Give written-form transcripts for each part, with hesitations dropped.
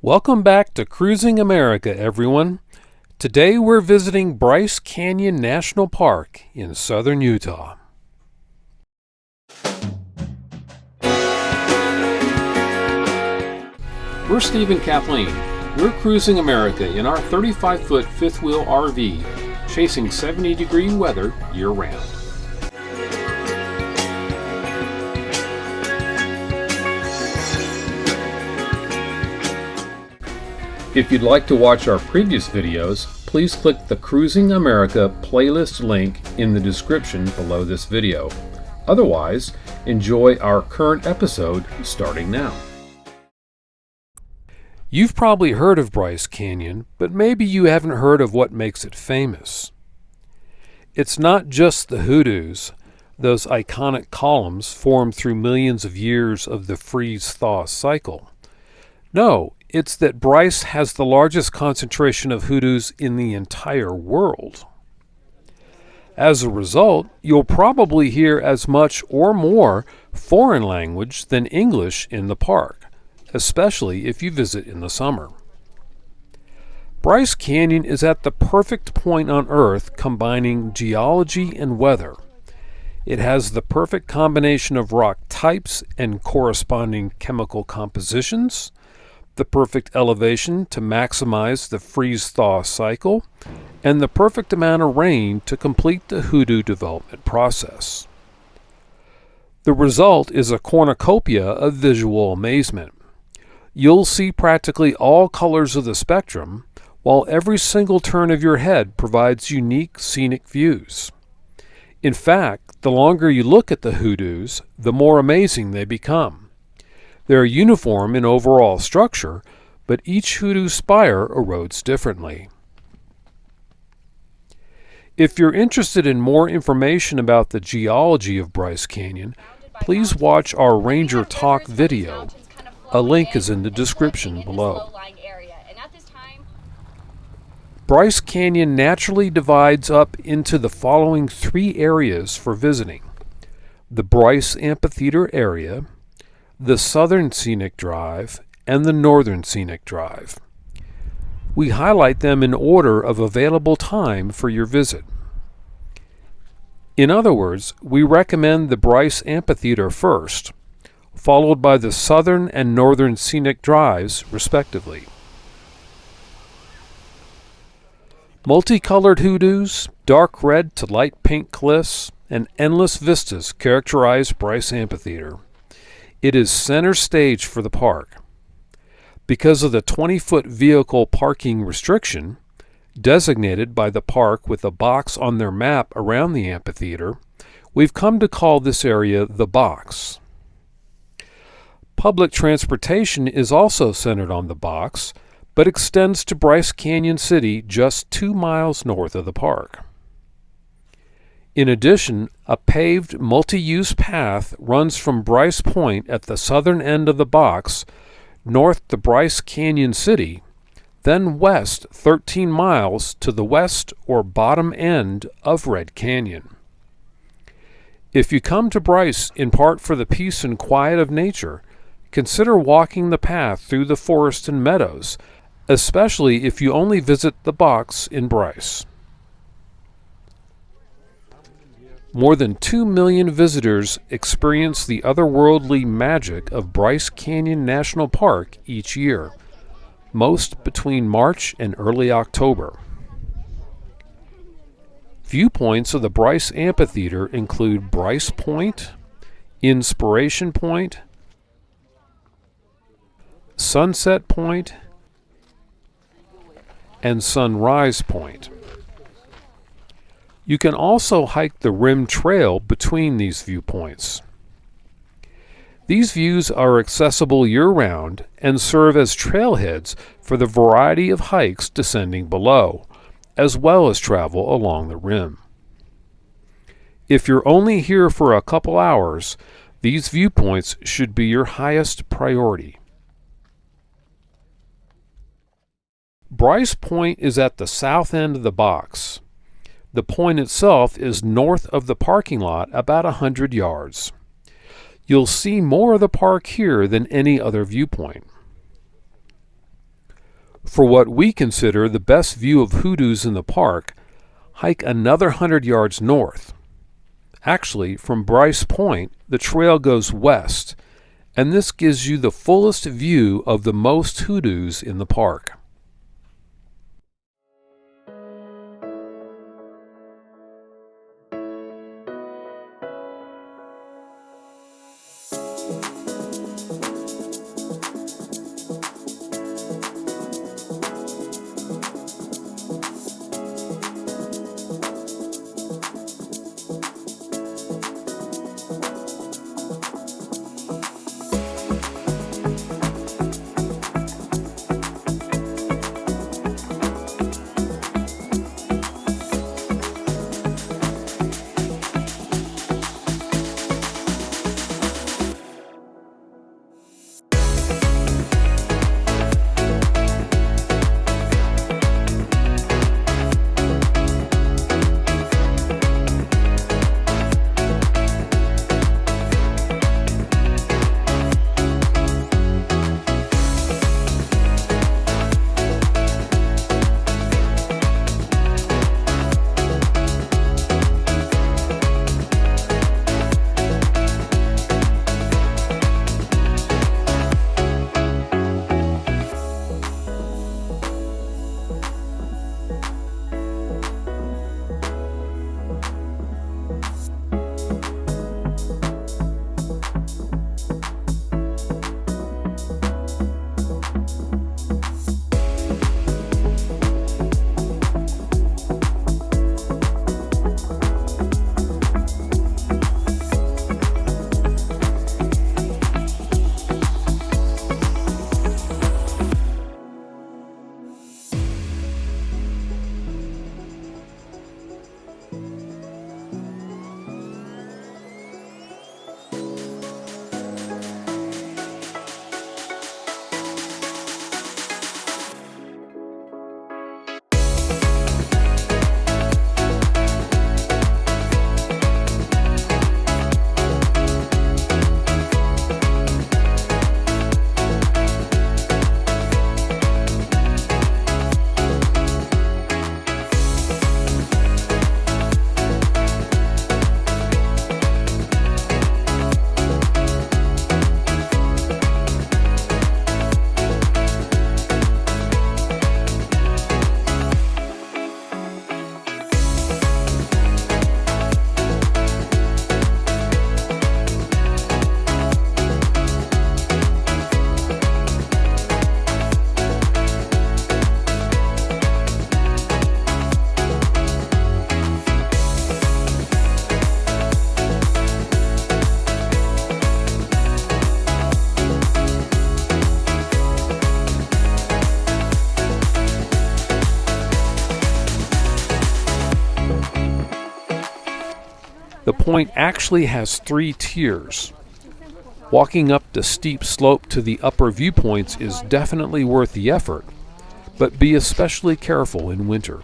Welcome back to Cruising America, everyone. Today we're visiting Bryce Canyon National Park in southern Utah. We're Steve and Kathleen. We're Cruising America in our 35-foot fifth wheel RV, chasing 70-degree weather year-round. If you'd like to watch our previous videos, please click the Cruising America playlist link in the description below this video. Otherwise, enjoy our current episode starting now. You've probably heard of Bryce Canyon, but maybe you haven't heard of what makes it famous. It's not just the hoodoos, those iconic columns formed through millions of years of the freeze-thaw cycle. No, it's that Bryce has the largest concentration of hoodoos in the entire world. As a result, you'll probably hear as much or more foreign language than English in the park, especially if you visit in the summer. Bryce Canyon is at the perfect point on Earth combining geology and weather. It has the perfect combination of rock types and corresponding chemical compositions, the perfect elevation to maximize the freeze-thaw cycle, and the perfect amount of rain to complete the hoodoo development process. The result is a cornucopia of visual amazement. You'll see practically all colors of the spectrum, while every single turn of your head provides unique scenic views. In fact, the longer you look at the hoodoos, the more amazing they become. They're uniform in overall structure, but each hoodoo spire erodes differently. If you're interested in more information about the geology of Bryce Canyon, please watch our Ranger Talk video. A link is in the description below. Bryce Canyon naturally divides up into the following three areas for visiting: the Bryce Amphitheater area, the Southern Scenic Drive, and the Northern Scenic Drive. We highlight them in order of available time for your visit. In other words, we recommend the Bryce Amphitheater first, followed by the Southern and Northern Scenic Drives, respectively. Multicolored hoodoos, dark red to light pink cliffs, and endless vistas characterize Bryce Amphitheater. It is center stage for the park. Because of the 20-foot vehicle parking restriction, designated by the park with a box on their map around the amphitheater, we've come to call this area the box. Public transportation is also centered on the box, but extends to Bryce Canyon City just 2 miles north of the park. In addition, a paved multi-use path runs from Bryce Point at the southern end of the box, north to Bryce Canyon City, then west 13 miles to the west or bottom end of Red Canyon. If you come to Bryce in part for the peace and quiet of nature, consider walking the path through the forest and meadows, especially if you only visit the box in Bryce. More than 2 million visitors experience the otherworldly magic of Bryce Canyon National Park each year, most between March and early October. Viewpoints of the Bryce Amphitheater include Bryce Point, Inspiration Point, Sunset Point, and Sunrise Point. You can also hike the Rim Trail between these viewpoints. These views are accessible year-round and serve as trailheads for the variety of hikes descending below, as well as travel along the rim. If you're only here for a couple hours, these viewpoints should be your highest priority. Bryce Point is at the south end of the box. The point itself is north of the parking lot about 100 yards. You'll see more of the park here than any other viewpoint. For what we consider the best view of hoodoos in the park, hike another 100 yards north. Actually, from Bryce Point, the trail goes west, and this gives you the fullest view of the most hoodoos in the park. The point actually has 3 tiers. Walking up the steep slope to the upper viewpoints is definitely worth the effort, but be especially careful in winter.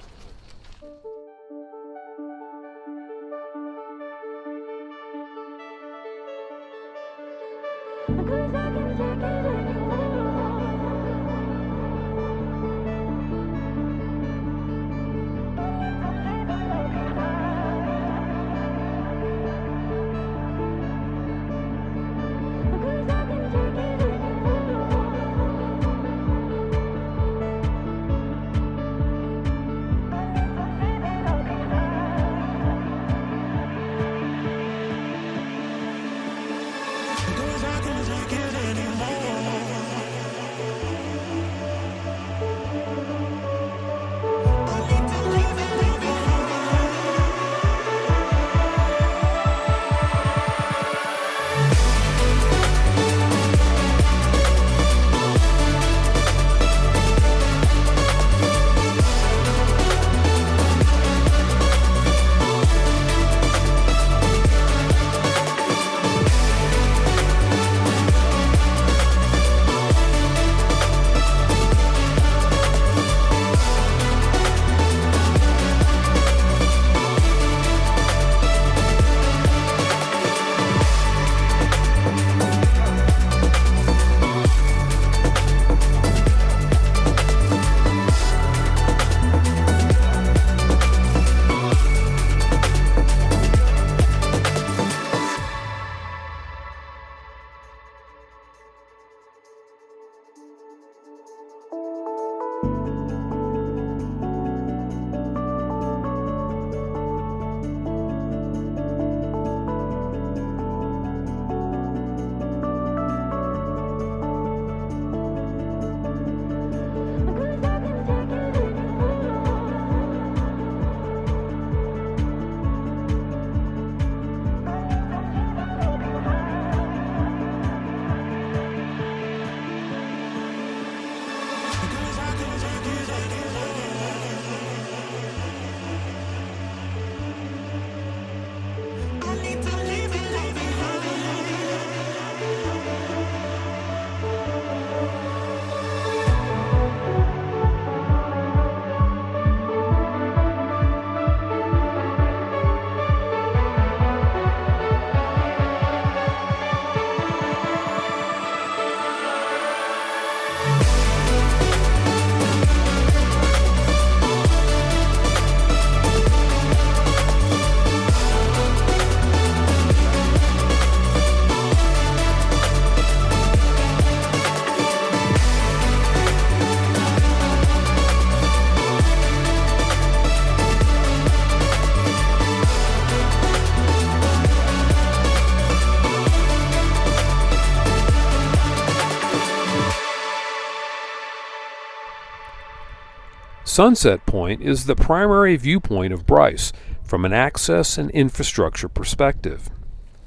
Sunset Point is the primary viewpoint of Bryce from an access and infrastructure perspective.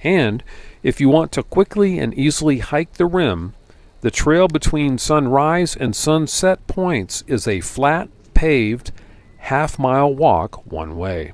And if you want to quickly and easily hike the rim, the trail between Sunrise and Sunset Points is a flat, paved, half-mile walk one way.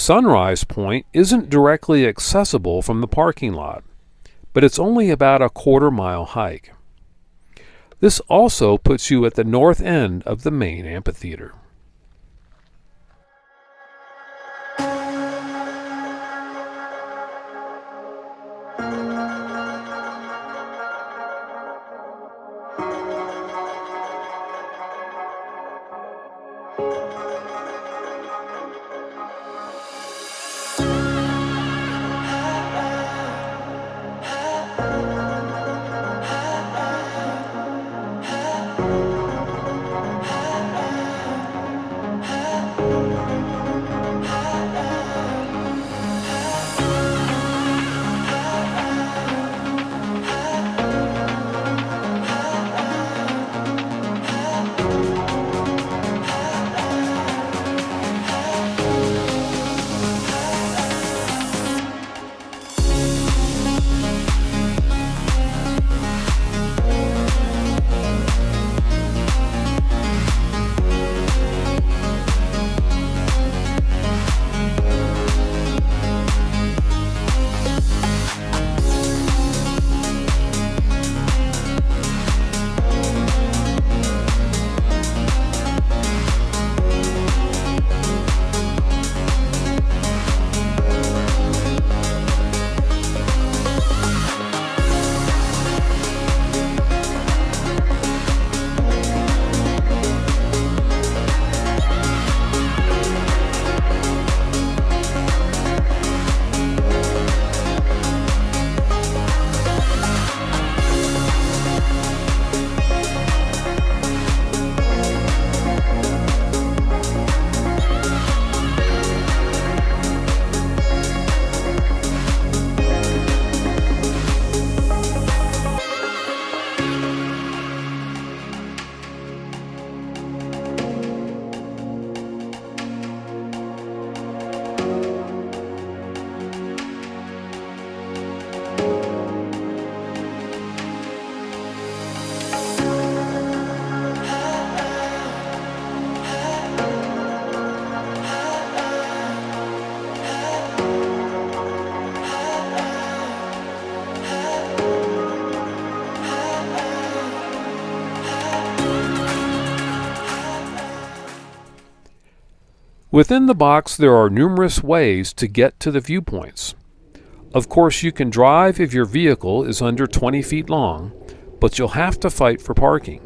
Sunrise Point isn't directly accessible from the parking lot, but it's only about a quarter-mile hike. This also puts you at the north end of the main amphitheater. Within the box, there are numerous ways to get to the viewpoints. Of course, you can drive if your vehicle is under 20 feet long, but you'll have to fight for parking.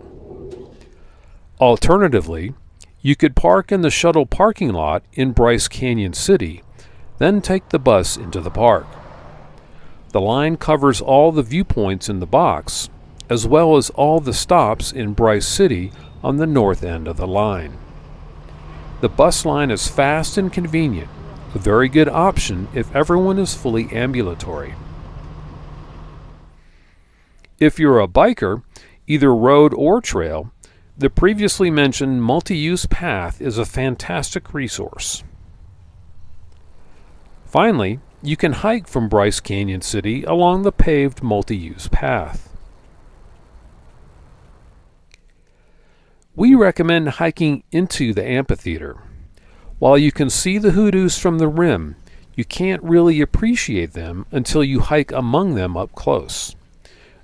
Alternatively, you could park in the shuttle parking lot in Bryce Canyon City, then take the bus into the park. The line covers all the viewpoints in the box, as well as all the stops in Bryce City on the north end of the line. The bus line is fast and convenient, a very good option if everyone is fully ambulatory. If you're a biker, either road or trail, the previously mentioned multi-use path is a fantastic resource. Finally, you can hike from Bryce Canyon City along the paved multi-use path. We recommend hiking into the amphitheater. While you can see the hoodoos from the rim, you can't really appreciate them until you hike among them up close.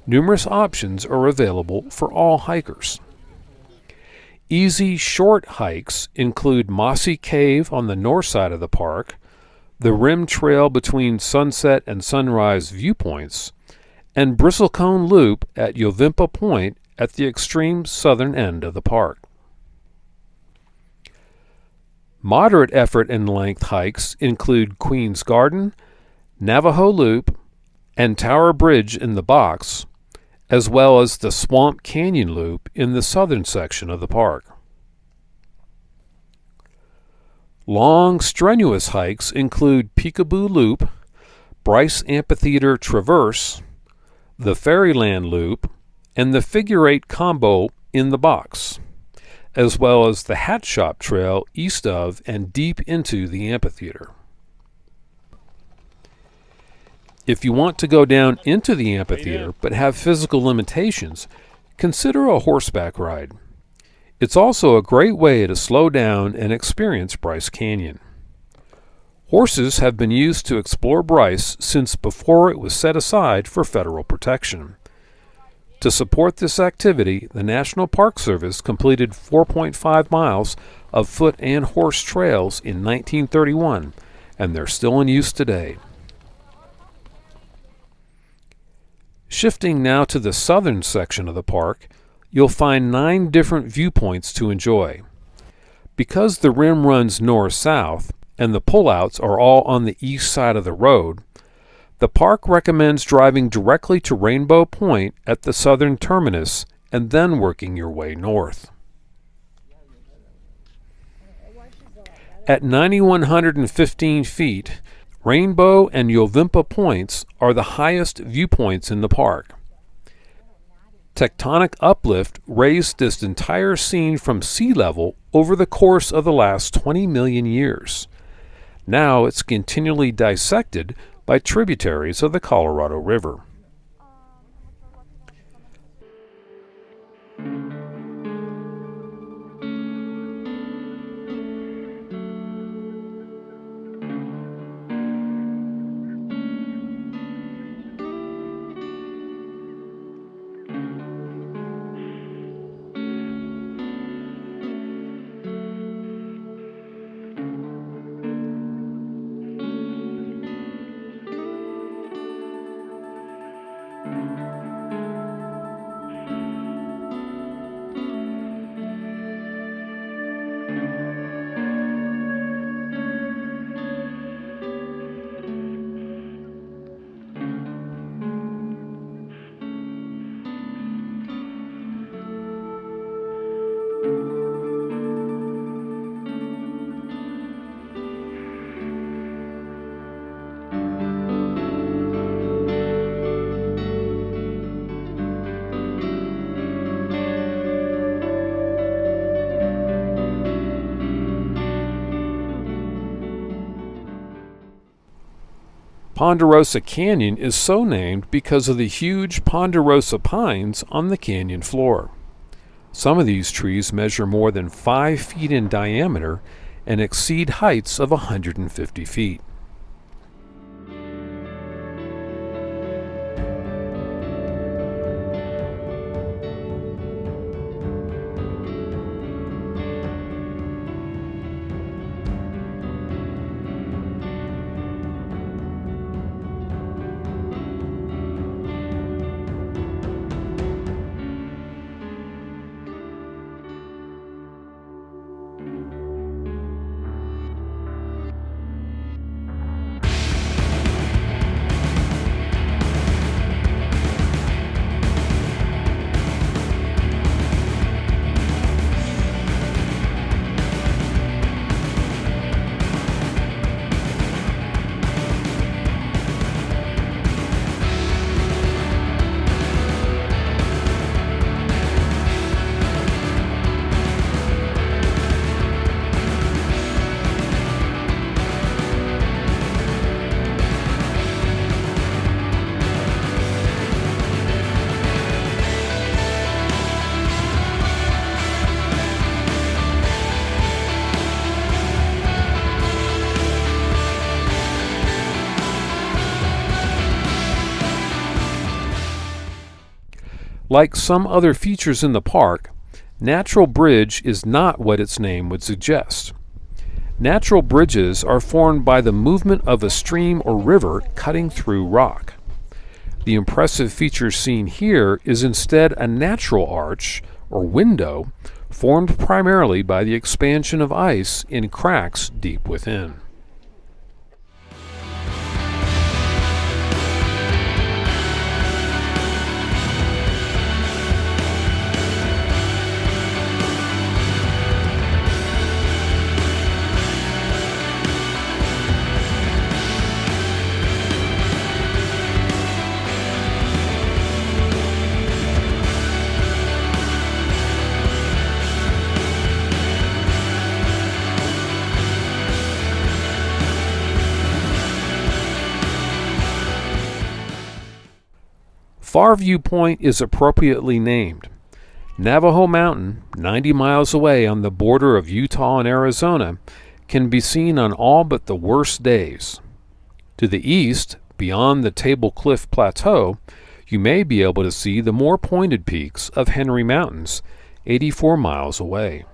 Numerous options are available for all hikers. Easy, short hikes include Mossy Cave on the north side of the park, the rim trail between sunset and sunrise viewpoints, and Bristlecone Loop at Yovimpa Point at the extreme southern end of the park. Moderate effort and length hikes include Queen's Garden, Navajo Loop, and Tower Bridge in the box, as well as the Swamp Canyon Loop in the southern section of the park. Long, strenuous hikes include Peekaboo Loop, Bryce Amphitheater Traverse, the Fairyland Loop, and the Figure 8 Combo in the box, as well as the Hat Shop Trail east of and deep into the amphitheater. If you want to go down into the amphitheater but have physical limitations, consider a horseback ride. It's also a great way to slow down and experience Bryce Canyon. Horses have been used to explore Bryce since before it was set aside for federal protection. To support this activity, the National Park Service completed 4.5 miles of foot and horse trails in 1931, and they're still in use today. Shifting now to the southern section of the park, you'll find 9 different viewpoints to enjoy. Because the rim runs north-south and the pullouts are all on the east side of the road, the park recommends driving directly to Rainbow Point at the southern terminus and then working your way north. At 9,115 feet, Rainbow and Yovimpa Points are the highest viewpoints in the park. Tectonic uplift raised this entire scene from sea level over the course of the last 20 million years. Now it's continually dissected by tributaries of the Colorado River. Ponderosa Canyon is so named because of the huge ponderosa pines on the canyon floor. Some of these trees measure more than 5 feet in diameter and exceed heights of 150 feet. Like some other features in the park, Natural Bridge is not what its name would suggest. Natural bridges are formed by the movement of a stream or river cutting through rock. The impressive feature seen here is instead a natural arch, or window, formed primarily by the expansion of ice in cracks deep within. Farview Point is appropriately named. Navajo Mountain, 90 miles away on the border of Utah and Arizona, can be seen on all but the worst days. To the east, beyond the Table Cliff Plateau, you may be able to see the more pointed peaks of Henry Mountains, 84 miles away.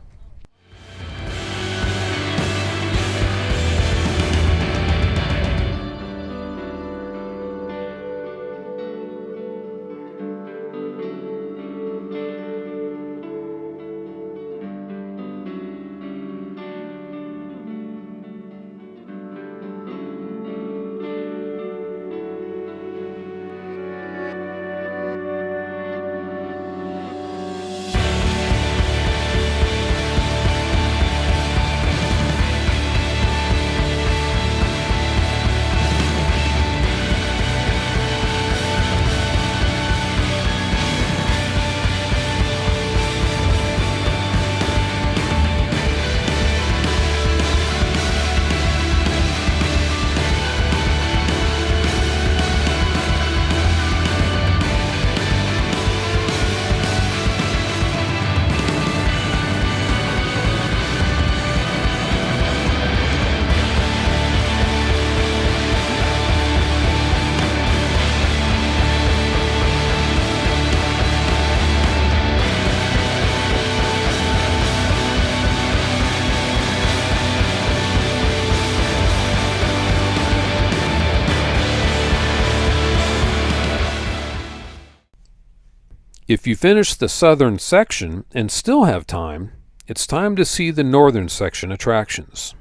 If you finish the southern section and still have time, it's time to see the northern section attractions.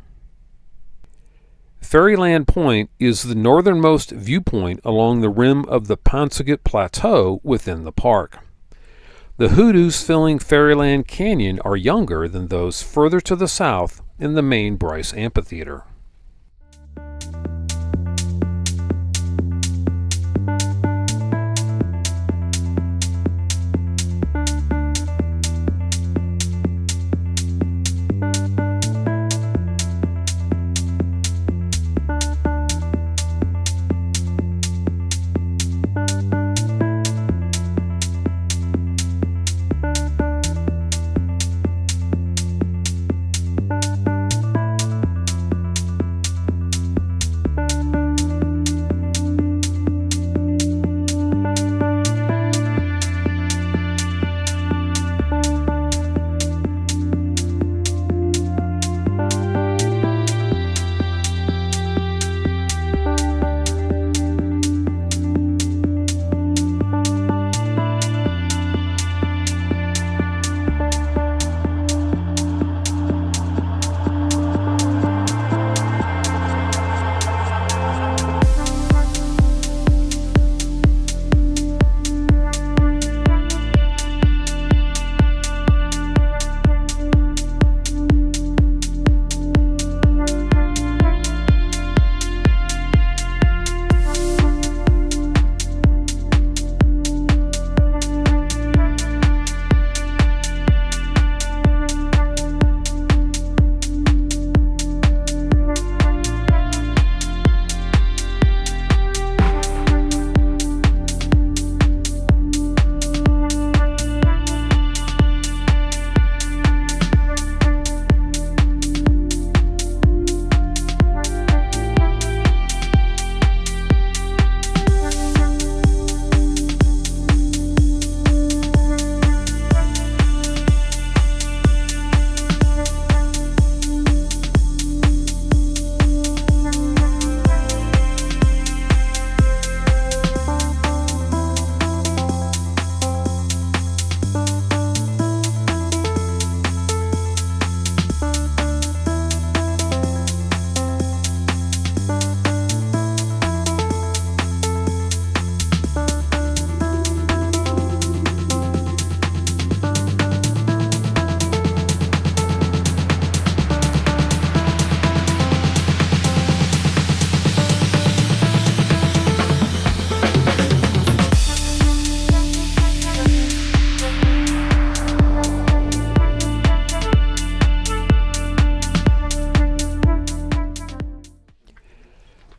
Fairyland Point is the northernmost viewpoint along the rim of the Pensacola Plateau within the park. The hoodoos filling Fairyland Canyon are younger than those further to the south in the main Bryce Amphitheater.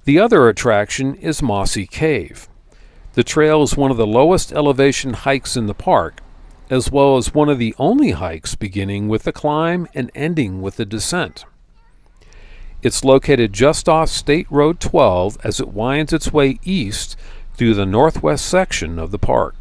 The other attraction is Mossy Cave. The trail is one of the lowest elevation hikes in the park, as well as one of the only hikes beginning with a climb and ending with a descent. It's located just off State Road 12 as it winds its way east through the northwest section of the park.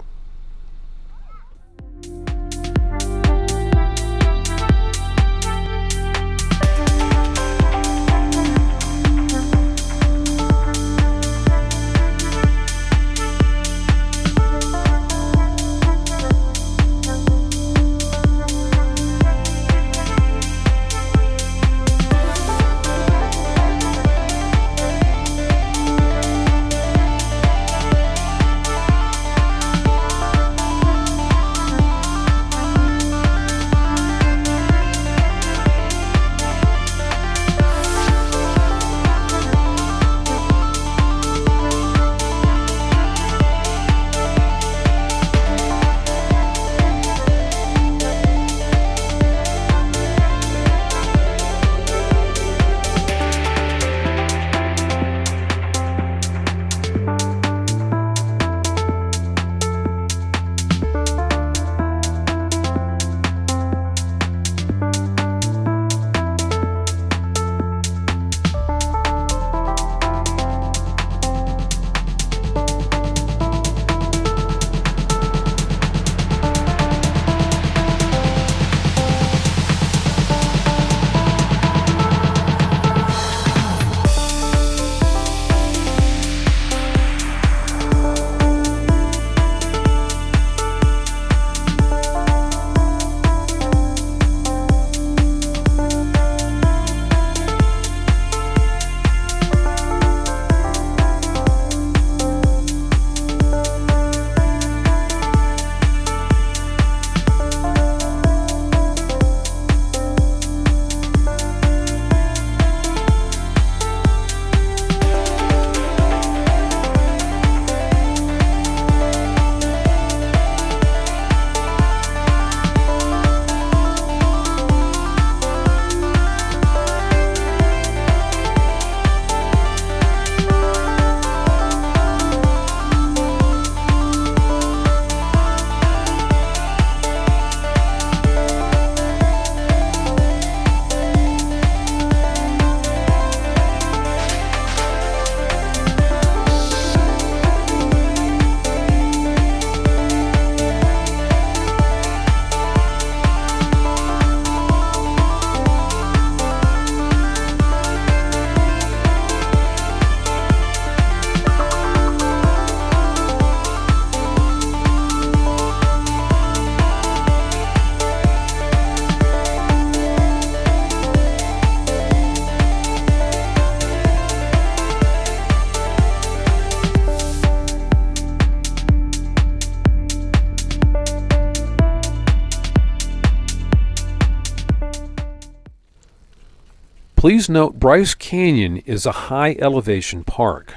Please note Bryce Canyon is a high elevation park.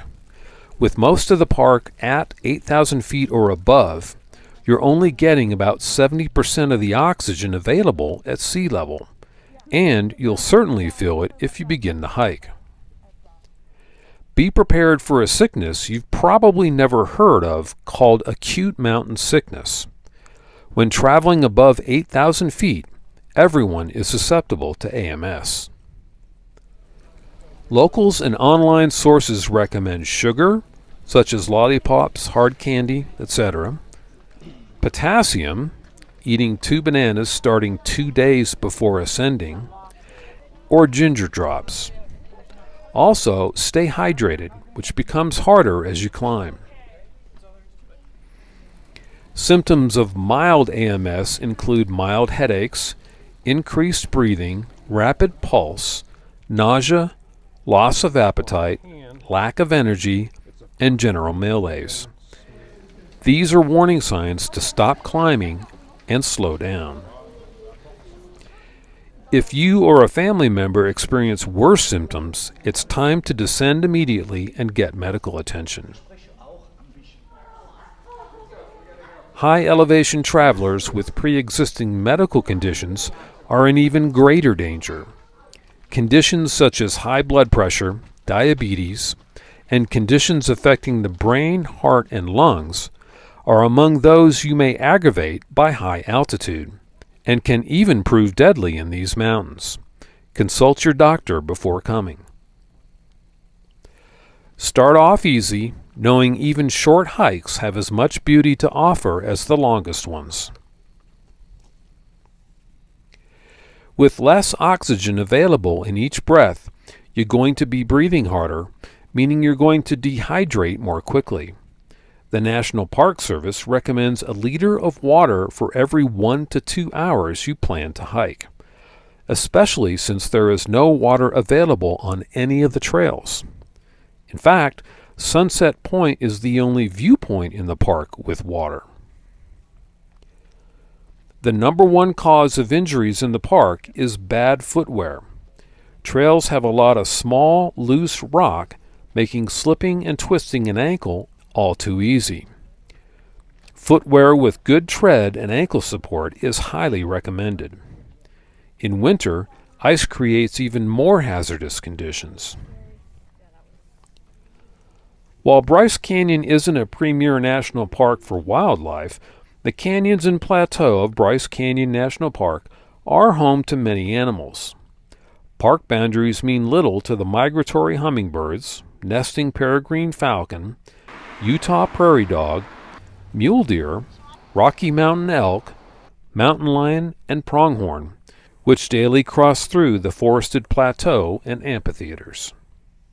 With most of the park at 8,000 feet or above, you're only getting about 70% of the oxygen available at sea level, and you'll certainly feel it if you begin the hike. Be prepared for a sickness you've probably never heard of called acute mountain sickness. When traveling above 8,000 feet, everyone is susceptible to AMS. Locals and online sources recommend sugar, such as lollipops, hard candy, etc., potassium, eating 2 bananas starting 2 days before ascending, or ginger drops. Also, stay hydrated, which becomes harder as you climb. Symptoms of mild AMS include mild headaches, increased breathing, rapid pulse, nausea, loss of appetite, lack of energy, and general malaise. These are warning signs to stop climbing and slow down. If you or a family member experience worse symptoms, it's time to descend immediately and get medical attention. High elevation travelers with pre-existing medical conditions are in even greater danger. Conditions such as high blood pressure, diabetes, and conditions affecting the brain, heart, and lungs are among those you may aggravate by high altitude, and can even prove deadly in these mountains. Consult your doctor before coming. Start off easy, knowing even short hikes have as much beauty to offer as the longest ones. With less oxygen available in each breath, you're going to be breathing harder, meaning you're going to dehydrate more quickly. The National Park Service recommends a liter of water for every 1 to 2 hours you plan to hike, especially since there is no water available on any of the trails. In fact, Sunset Point is the only viewpoint in the park with water. The number one cause of injuries in the park is bad footwear. Trails have a lot of small, loose rock, making slipping and twisting an ankle all too easy. Footwear with good tread and ankle support is highly recommended. In winter, ice creates even more hazardous conditions. While Bryce Canyon isn't a premier national park for wildlife, the canyons and plateau of Bryce Canyon National Park are home to many animals. Park boundaries mean little to the migratory hummingbirds, nesting peregrine falcon, Utah prairie dog, mule deer, Rocky Mountain elk, mountain lion, and pronghorn, which daily cross through the forested plateau and amphitheaters.